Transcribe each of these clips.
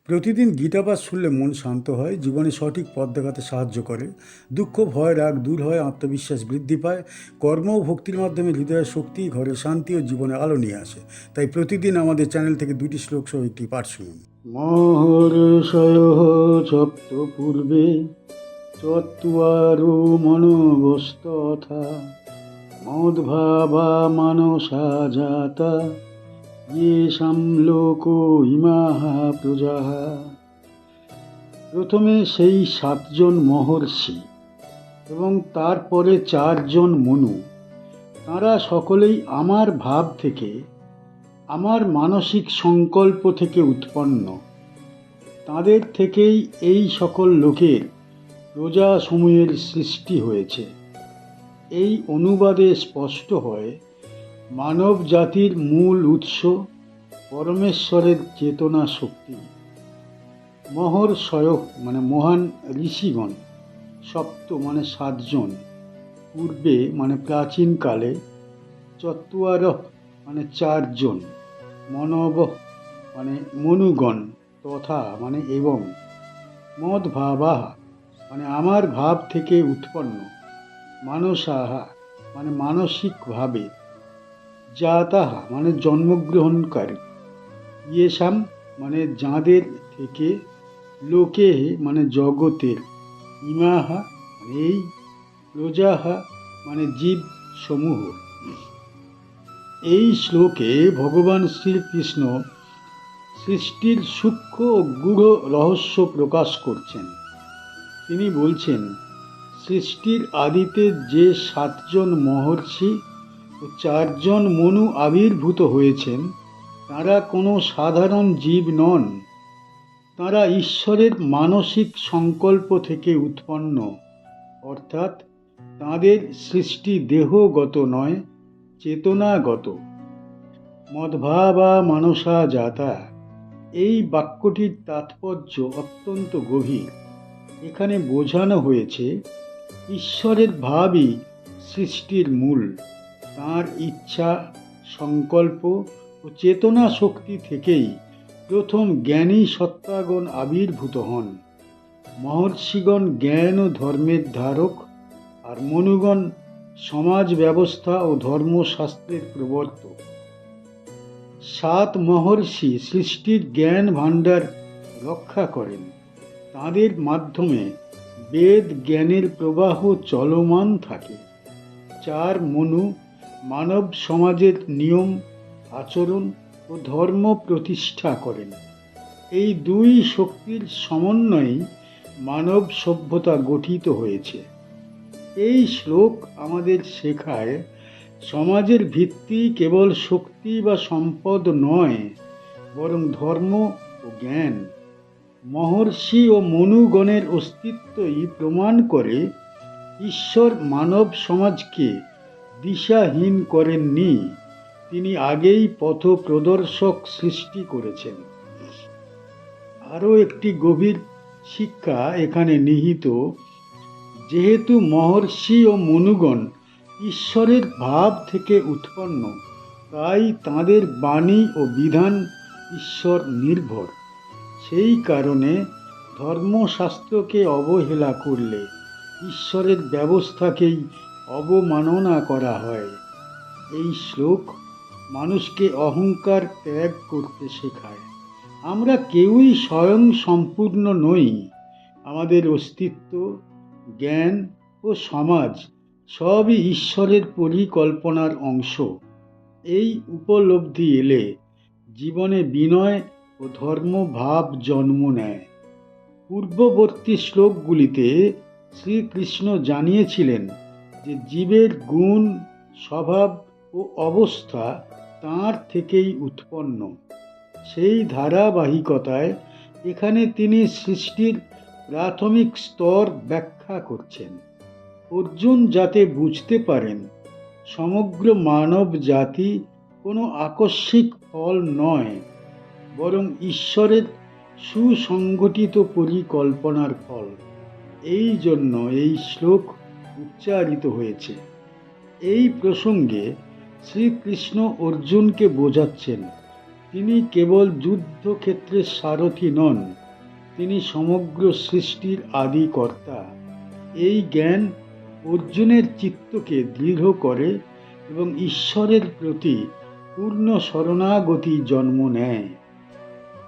প্রতিদিন গীতাপাঠ শুনলে মন শান্ত হয়, জীবনে সঠিক পথ দেখাতে সাহায্য করে। দুঃখ, ভয়, রাগ দূর হয়, আত্মবিশ্বাস বৃদ্ধি পায়। কর্ম ও ভক্তির মাধ্যমে হৃদয়ের শক্তি, ঘরে শান্তি ও জীবনে আলো নিয়ে আসে। তাই প্রতিদিন আমাদের চ্যানেল থেকে 2টি শ্লোক সহ একটি পাঠ শুনুন। মহর্ষয়ঃ সপ্ত পূর্বে চত্বারো মনোবস্তথা মদ্ভাবা মানসা জাতা येषां লোকো ইমাঃ প্রজাঃ। প্রথমে সেই 7জন মহর্ষি এবং তারপরে 4জন মনু, তাঁরা সকলেই আমার ভাব থেকে, আমার মানসিক সংকল্প থেকে উৎপন্ন। তাঁদের থেকেই এই সকল লোকের প্রজাসমূহের সৃষ্টি হয়েছে। এই অনুবাদে স্পষ্ট হয় মানব জাতির মূল উৎস পরমেশ্বরের চেতনা শক্তি। মহর্ষয় মানে মহান ঋষিগণ, সপ্ত মানে 7জন, পূর্বে মানে প্রাচীনকালে, চত্বর মানে 4জন, মনব মানে মনুগণ, তথা মানে এবং, মদ্ভাবাঃ মানে আমার ভাব থেকে উৎপন্ন, মানসাঃ মানে মানসিকভাবে, জাতাঃ মানে জন্মগ্রহণকারী, ইয়েষাম মানে যাঁদের থেকে, লোকে মানে জগতের, ইমাঃ মানে এই, প্রজাঃ মানে জীব সমূহ। এই শ্লোকে ভগবান শ্রীকৃষ্ণ সৃষ্টির সূক্ষ্ম ও গূঢ় রহস্য প্রকাশ করছেন। তিনি বলছেন, সৃষ্টির আদিতে যে 7জন মহর্ষি ও 4জন মনু আবির্ভূত হয়েছেন, তাঁরা কোনো সাধারণ জীব নন। তাঁরা ঈশ্বরের মানসিক সংকল্প থেকে উৎপন্ন, অর্থাৎ তাঁদের সৃষ্টি দেহগত নয়, চেতনাগত। মদ্ভাবা মানসা জাতা, এই বাক্যটির তাৎপর্য অত্যন্ত গভীর। এখানে বোঝানো হয়েছে ঈশ্বরের ভাবই সৃষ্টির মূল। তাঁর ইচ্ছা, সংকল্প ও চেতনা শক্তি থেকেই প্রথম জ্ঞানী সত্তাগণ আবির্ভূত হন। মহর্ষিগণ জ্ঞান ও ধর্মের ধারক, আর মনুগণ সমাজ ব্যবস্থা ও ধর্মশাস্ত্রের প্রবর্তক। 7 মহর্ষি সৃষ্টির জ্ঞান ভাণ্ডার রক্ষা করেন। তাঁদের মাধ্যমে বেদ জ্ঞানের প্রবাহ চলমান থাকে। 4 মনু মানব সমাজের নিয়ম, আচরণ ও ধর্ম প্রতিষ্ঠা করেন। এই 2 শক্তির সমন্বয়েই মানব সভ্যতা গঠিত হয়েছে। এই শ্লোক আমাদের শেখায়, সমাজের ভিত্তি কেবল শক্তি বা সম্পদ নয়, বরং ধর্ম ও জ্ঞান। মহর্ষি ও মনুগণের অস্তিত্বই প্রমাণ করে ঈশ্বর মানব সমাজকে দিশাহীন করেননি, তিনি আগেই পথ প্রদর্শক সৃষ্টি করেছেন। আরও একটি গভীর শিক্ষা এখানে নিহিত। যেহেতু মহর্ষি ও মনুগণ ঈশ্বরের ভাব থেকে উৎপন্ন, তাই তাঁদের বাণী ও বিধান ঈশ্বর নির্ভর। সেই কারণে ধর্মশাস্ত্রকে অবহেলা করলে ঈশ্বরের ব্যবস্থাকেই অবমাননা করা হয়। এই শ্লোক মানুষকে অহংকার ত্যাগ করতে শেখায়। আমরা কেউই স্বয়ং সম্পূর্ণ নই। আমাদের অস্তিত্ব, জ্ঞান ও সমাজ সবই ঈশ্বরের পরিকল্পনার অংশ। এই উপলব্ধি এলে জীবনে বিনয় ও ধর্মভাব জন্ম নেয়। পূর্ববর্তী শ্লোকগুলিতে শ্রীকৃষ্ণ জানিয়েছিলেন যে জীবের গুণ, স্বভাব ও অবস্থা তাঁর থেকেই উৎপন্ন। সেই ধারাবাহিকতায় এখানে তিনি সৃষ্টির প্রাথমিক স্তর ব্যাখ্যা করছেন। অর্জুন যাতে বুঝতে পারেন সমগ্র মানব জাতি কোনো আকস্মিক ফল নয়, বরং ঈশ্বরের সুসংগঠিত পরিকল্পনার ফল। এই জন্য এই শ্লোক উচ্চারিত হয়েছে। এই প্রসঙ্গে শ্রীকৃষ্ণ অর্জুনকে বোঝাচ্ছেন, তিনি কেবল যুদ্ধক্ষেত্রের সারথি নন, তিনি সমগ্র সৃষ্টির আদি কর্তা। এই জ্ঞান অর্জুনের চিত্তকে দৃঢ় করে এবং ঈশ্বরের প্রতি পূর্ণ শরণাগতি জন্ম নেয়।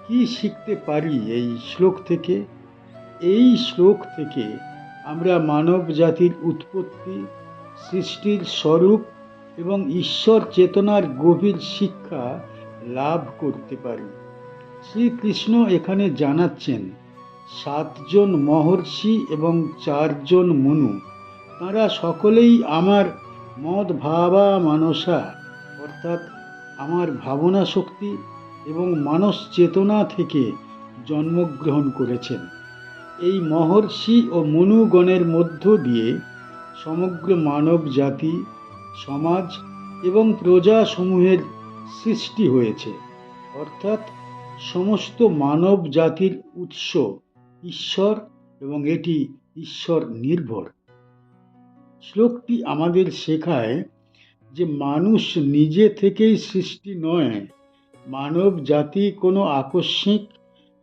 কি শিখতে পারি এই শ্লোক থেকে? এই শ্লোক থেকে আমরা মানব জাতির উৎপত্তি, সৃষ্টির স্বরূপ এবং ঈশ্বর চেতনার গভীর শিক্ষা লাভ করতে পারি। শ্রীকৃষ্ণ এখানে জানাচ্ছেন 7 জন মহর্ষি এবং 4 জন মনু, তাঁরা সকলেই আমার মদ ভাবা মানসা অর্থাৎ আমার ভাবনা শক্তি এবং মানস চেতনা থেকে জন্মগ্রহণ করেছেন। এই মহর্ষি ও মনুগণের মধ্য দিয়ে সমগ্র মানব জাতি, সমাজ এবং প্রজাসমূহের সৃষ্টি হয়েছে, অর্থাৎ সমস্ত মানব জাতির উৎস ঈশ্বর এবং এটি ঈশ্বর নির্ভর। শ্লোকটি আমাদের শেখায় যে মানুষ নিজে থেকেই সৃষ্টি নয়, মানব জাতি কোনো আকস্মিক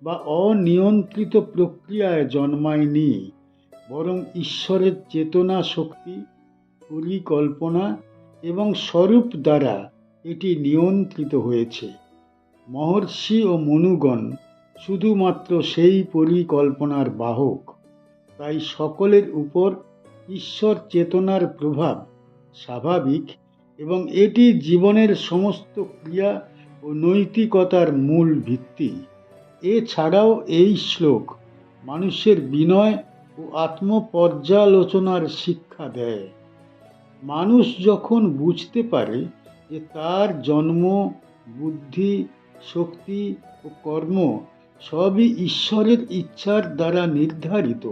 বা অনিয়ন্ত্রিত প্রক্রিয়ায় জন্মায়নি, বরং ঈশ্বরের চেতনা শক্তি, পরিকল্পনা এবং স্বরূপ দ্বারা এটি নিয়ন্ত্রিত হয়েছে। মহর্ষি ও মনুগণ শুধুমাত্র সেই পরিকল্পনার বাহক, তাই সকলের উপর ঈশ্বর চেতনার প্রভাব স্বাভাবিক এবং এটি জীবনের সমস্ত ক্রিয়া ও নৈতিকতার মূল ভিত্তি। এছাড়াও এই শ্লোক মানুষের বিনয় ও আত্মপর্যালোচনার শিক্ষা দেয়। মানুষ যখন বুঝতে পারে যে তার জন্ম, বুদ্ধি, শক্তি ও কর্ম সবই ঈশ্বরের ইচ্ছার দ্বারা নির্ধারিত,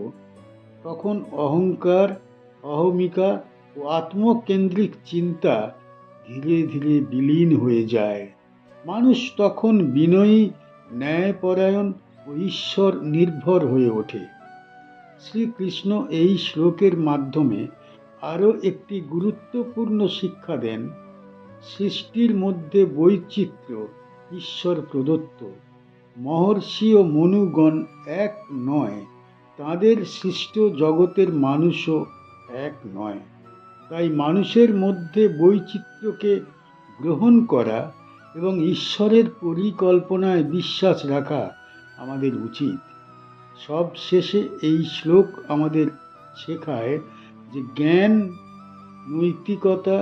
তখন অহংকার, অহমিকা ও আত্মকেন্দ্রিক চিন্তা ধীরে ধীরে বিলীন হয়ে যায়। মানুষ তখন বিনয়ী, ন্যায়পরায়ণ ও ঈশ্বর নির্ভর হয়ে ওঠে। শ্রীকৃষ্ণ এই শ্লোকের মাধ্যমে আরও একটি গুরুত্বপূর্ণ শিক্ষা দেন। সৃষ্টির মধ্যে বৈচিত্র্য ঈশ্বর প্রদত্ত। মহর্ষি ও মনুগণ এক নয়, তাদের সৃষ্ট জগতের মানুষও এক নয়। তাই মানুষের মধ্যে বৈচিত্র্যকে গ্রহণ করা এবং ঈশ্বরের পরিকল্পনায় বিশ্বাস রাখা আমাদের উচিত। সবশেষে এই শ্লোক আমাদের শেখায় যে জ্ঞান, নৈতিকতা,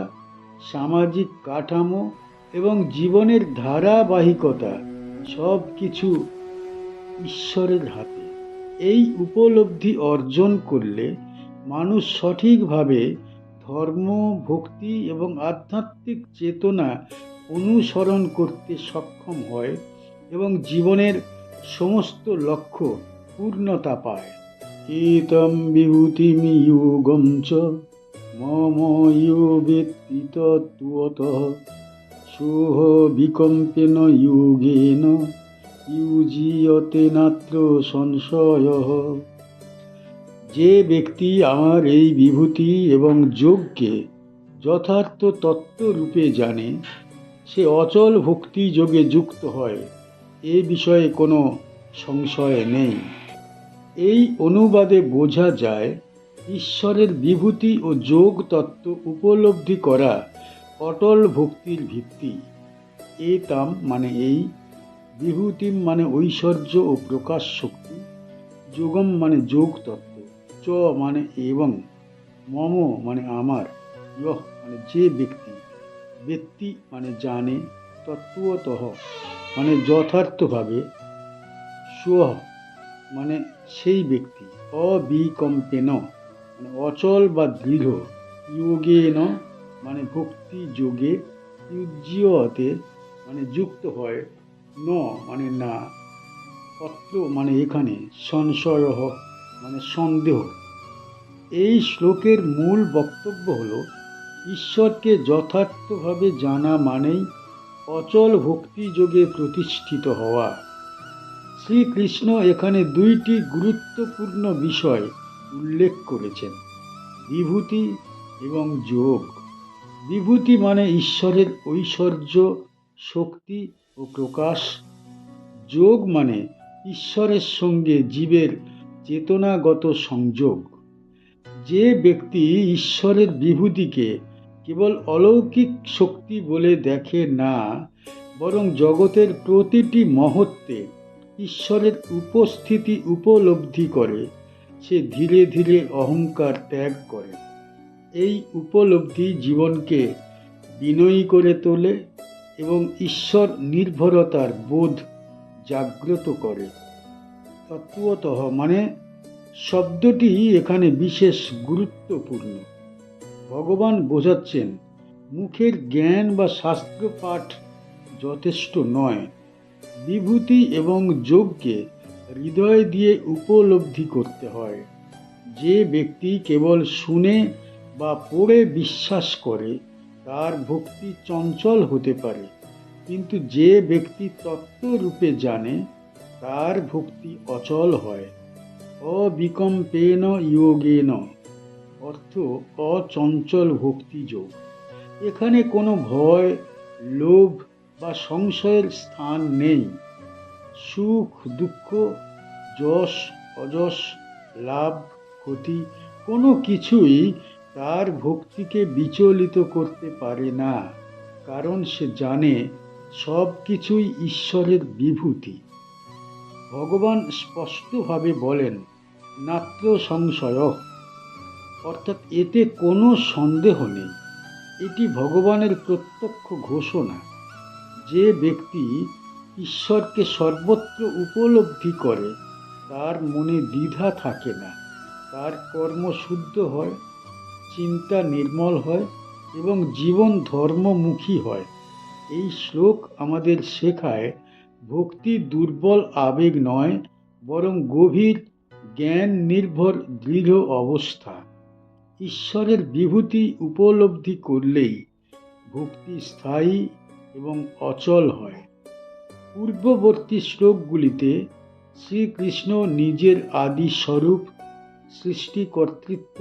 সামাজিক কাঠামো এবং জীবনের ধারাবাহিকতা সব কিছু ঈশ্বরের হাতে। এই উপলব্ধি অর্জন করলে মানুষ সঠিকভাবে ধর্ম, ভক্তি এবং আধ্যাত্মিক চেতনা অনুসরণ করতে সক্ষম হয় এবং জীবনের সমস্ত লক্ষ্য পূর্ণতা পায়। এতম বিভূতিমিয়োগম চ মম ইয়ো বেত্তি তত্ত্বতঃ সোহ বিকম্পেন যোগেন ইউজিয়তে নাত্র সংশয়ঃ। যে ব্যক্তি আমার এই বিভূতি এবং যোগকে যথার্থ তত্ত্বরূপে জানে, সে অচল ভক্তি যোগে যুক্ত হয়, এ বিষয়ে কোনো সংশয় নেই। এই অনুবাদে বোঝা যায় ঈশ্বরের বিভূতি ও যোগ তত্ত্ব উপলব্ধি করা অটল ভক্তির ভিত্তি। এতাম মানে এই, বিভূতিম মানে ঐশ্বর্য ও প্রকাশ শক্তি, যোগম মানে যোগ তত্ত্ব, চ মানে এবং, মম মানে আমার, ইহ মানে যে ব্যক্তি, ব্যক্তি মানে জানে, তত্ত্বতঃ মানে যথার্থভাবে, স্বহ মানে সেই ব্যক্তি, অবিকম্পেন মানে অচল বা দৃঢ়, যোগেন মানে ভক্তি যোগে, ইউজ্যতে মানে যুক্ত হয়, ন মানে না, তত্ত্ব মানে এখানে, সংশয় মানে সন্দেহ। এই শ্লোকের মূল বক্তব্য হল ঈশ্বরকে যথার্থভাবে জানা মানেই অচল ভক্তি যোগে প্রতিষ্ঠিত হওয়া। শ্রীকৃষ্ণ এখানে 2টি গুরুত্বপূর্ণ বিষয় উল্লেখ করেছেন, বিভূতি এবং যোগ। বিভূতি মানে ঈশ্বরের ঐশ্বর্য, শক্তি ও প্রকাশ। যোগ মানে ঈশ্বরের সঙ্গে জীবের চেতনাগত সংযোগ। যে ব্যক্তি ঈশ্বরের বিভূতিকে কেবল অলৌকিক শক্তি বলে দেখে না, বরং জগতের প্রতিটি মহত্বে ঈশ্বরের উপস্থিতি উপলব্ধি করে, সে ধীরে ধীরে অহংকার ত্যাগ করে। এই উপলব্ধি জীবনকে বিনয়ী করে তোলে এবং ঈশ্বর নির্ভরতার বোধ জাগ্রত করে। তত্ত্বতঃ মানে শব্দটি এখানে বিশেষ গুরুত্বপূর্ণ। ভগবান বোঝাচ্ছেন, মুখের জ্ঞান বা শাস্ত্র পাঠ যথেষ্ট নয়। বিভূতি এবং যোগকে হৃদয় দিয়ে উপলব্ধি করতে হয়। যে ব্যক্তি কেবল শুনে বা পড়ে বিশ্বাস করে, তার ভক্তি চঞ্চল হতে পারে, কিন্তু যে ব্যক্তি তত্ত্বরূপে জানে, তার ভক্তি অচল হয়। অবিকম্পেন যোগেন অর্থ অচঞ্চল ভক্তিযোগ। এখানে কোনো ভয়, লোভ বা সংশয়ের স্থান নেই। সুখ দুঃখ, যশ অযশ, লাভ ক্ষতি কোনো কিছুই তার ভক্তিকে বিচলিত করতে পারে না, কারণ সে জানে সব কিছুই ঈশ্বরের বিভূতি। ভগবান স্পষ্টভাবে বলেন, নাত্র সংশয়, অর্থাৎ এতে কোনো সন্দেহ নেই। এটি ভগবানের প্রত্যক্ষ ঘোষণা। যে ব্যক্তি ঈশ্বরকে সর্বত্র উপলব্ধি করে, তার মনে দ্বিধা থাকে না, তার কর্ম শুদ্ধ হয়, চিন্তা নির্মল হয় এবং জীবন ধর্মমুখী হয়। এই শ্লোক আমাদের শেখায়, ভক্তি দুর্বল আবেগ নয়, বরং গভীর জ্ঞান নির্ভর দৃঢ় অবস্থা। ঈশ্বরের বিভূতি উপলব্ধি করলেই ভক্তি স্থায়ী এবং অচল হয়। পূর্ববর্তী শ্লোকগুলিতে শ্রীকৃষ্ণ নিজের আদি স্বরূপ, সৃষ্টিকর্তৃত্ব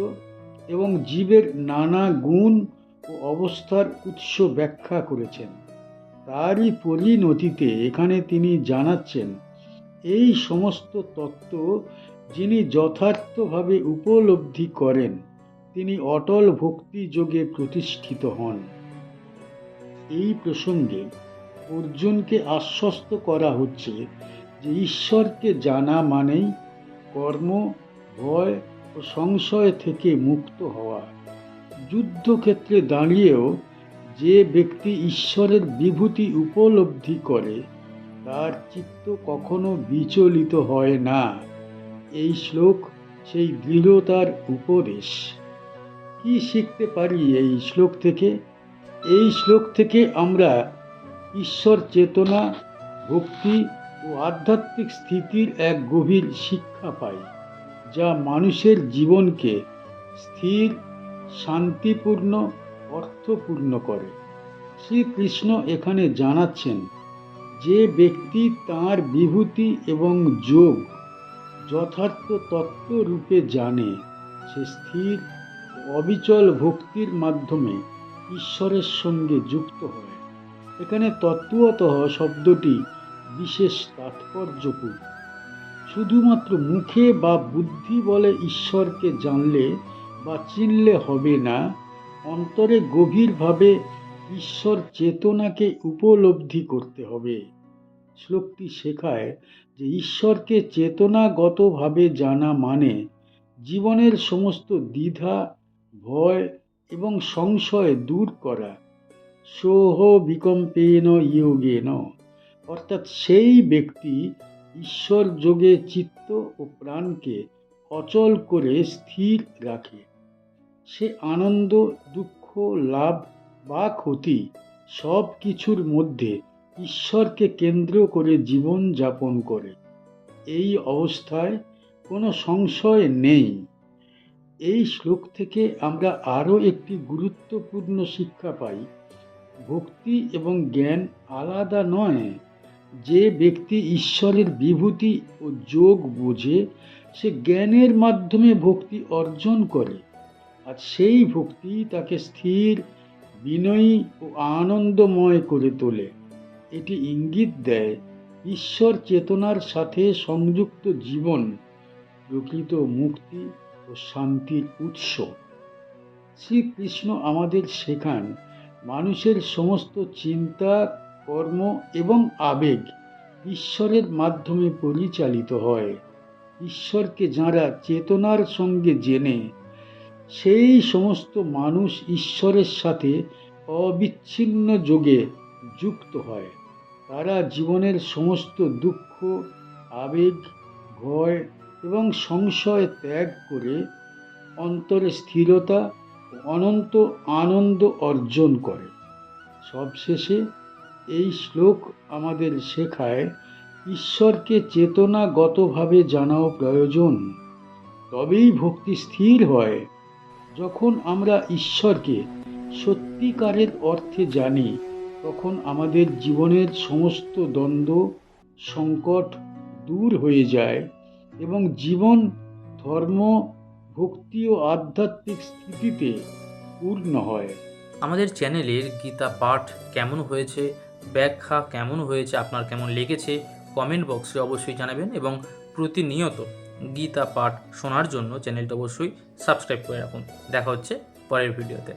এবং জীবের নানা গুণ ও অবস্থার উৎস ব্যাখ্যা করেছেন। তারই পরিণতিতে এখানে তিনি জানাচ্ছেন, এই সমস্ত তত্ত্ব যিনি যথার্থভাবে উপলব্ধি করেন, তিনি অটল ভক্তি যোগে প্রতিষ্ঠিত হন। এই প্রসঙ্গে অর্জুনকে আশ্বস্ত করা হচ্ছে যে ঈশ্বরকে জানা মানেই কর্ম, ভয় ও সংশয় থেকে মুক্ত হওয়া। যুদ্ধক্ষেত্রে দাঁড়িয়েও যে ব্যক্তি ঈশ্বরের বিভূতি উপলব্ধি করে, তার চিত্ত কখনো বিচলিত হয় না। এই শ্লোক সেই দৃঢ়তার উপদেশ। কি শিখতে পারি এই শ্লোক থেকে? এই শ্লোক থেকে আমরা ঈশ্বর চেতনা, ভক্তি ও আধ্যাত্মিক স্থিতির এক গভীর শিক্ষা পাই, যা মানুষের জীবনকে স্থির, শান্তিপূর্ণ, অর্থপূর্ণ করে। শ্রীকৃষ্ণ এখানে জানাচ্ছেন, যে ব্যক্তি তাঁর বিভূতি এবং যোগ যথার্থ তত্ত্বরূপে জানে, সে স্থির ও অবিচল ভক্তির মাধ্যমে ঈশ্বরের সঙ্গে যুক্ত হয়। এখানে তত্ত্বতঃ শব্দটি বিশেষ তাৎপর্যপূর্ণ। শুধুমাত্র মুখে বা বুদ্ধি বলে ঈশ্বরকে জানলে বা চিনলে হবে না, অন্তরে গভীরভাবে ঈশ্বর চেতনাকে উপলব্ধি করতে হবে। শ্লোকটি শেখায় যে ঈশ্বরকে চেতনাগতভাবে জানা মানে জীবনের সমস্ত দ্বিধা, ভয় এবং সংশয় দূর করা। সোহ বিকম্পেন যোগেন, অর্থাৎ সেই ব্যক্তি ঈশ্বর যোগে চিত্ত ও প্রাণকে অচল করে স্থির রাখে। সে আনন্দ, দুঃখ, লাভ বা ক্ষতি সব কিছুর মধ্যে ঈশ্বরকে কেন্দ্র করে জীবন যাপন করে। এই অবস্থায় কোনো সংশয় নেই। এই শ্লোক থেকে আমরা আরও একটি গুরুত্বপূর্ণ শিক্ষা পাই, ভক্তি এবং জ্ঞান আলাদা নয়। যে ব্যক্তি ঈশ্বরের বিভূতি ও যোগ বোঝে, সে জ্ঞানের মাধ্যমে ভক্তি অর্জন করে, আর সেই ভক্তি তাকে স্থির, বিনয়ী ও আনন্দময় করে তোলে। এটি ইঙ্গিত দেয় ঈশ্বর চেতনার সাথে সংযুক্ত জীবন প্রকৃত মুক্তি ও শান্তির উৎস। শ্রীকৃষ্ণ আমাদের শেখান মানুষের সমস্ত চিন্তা, কর্ম এবং আবেগ ঈশ্বরের মাধ্যমে পরিচালিত হয়। ঈশ্বরকে যাঁরা চেতনার সঙ্গে জেনে, সেই সমস্ত মানুষ ঈশ্বরের সাথে অবিচ্ছিন্ন যোগে যুক্ত হয়। তারা জীবনের সমস্ত দুঃখ, আবেগ, ভয় এবং সংশয় ত্যাগ করে অন্তরে স্থিরতা ও অনন্ত আনন্দ অর্জন করে। সবশেষে এই শ্লোক আমাদের শেখায় ঈশ্বরকে চেতনাগতভাবে জানাও প্রয়োজন, তবেই ভক্তি স্থির হয়। যখন আমরা ঈশ্বরকে সত্যিকারের অর্থে জানি, তখন আমাদের জীবনের সমস্ত দ্বন্দ্ব, সংকট দূর হয়ে যায় এবং জীবন ধর্ম, ভক্তি ও আধ্যাত্মিক স্থিতিতে পূর্ণ হয়। আমাদের চ্যানেলের গীতা পাঠ কেমন হয়েছে, ব্যাখ্যা কেমন হয়েছে, আপনার কেমন লেগেছে কমেন্ট বক্সে অবশ্যই জানাবেন এবং প্রতিনিয়ত গীতা পাঠ শোনার জন্য চ্যানেলটা অবশ্যই সাবস্ক্রাইব করে রাখুন। দেখা হচ্ছে পরের ভিডিওতে।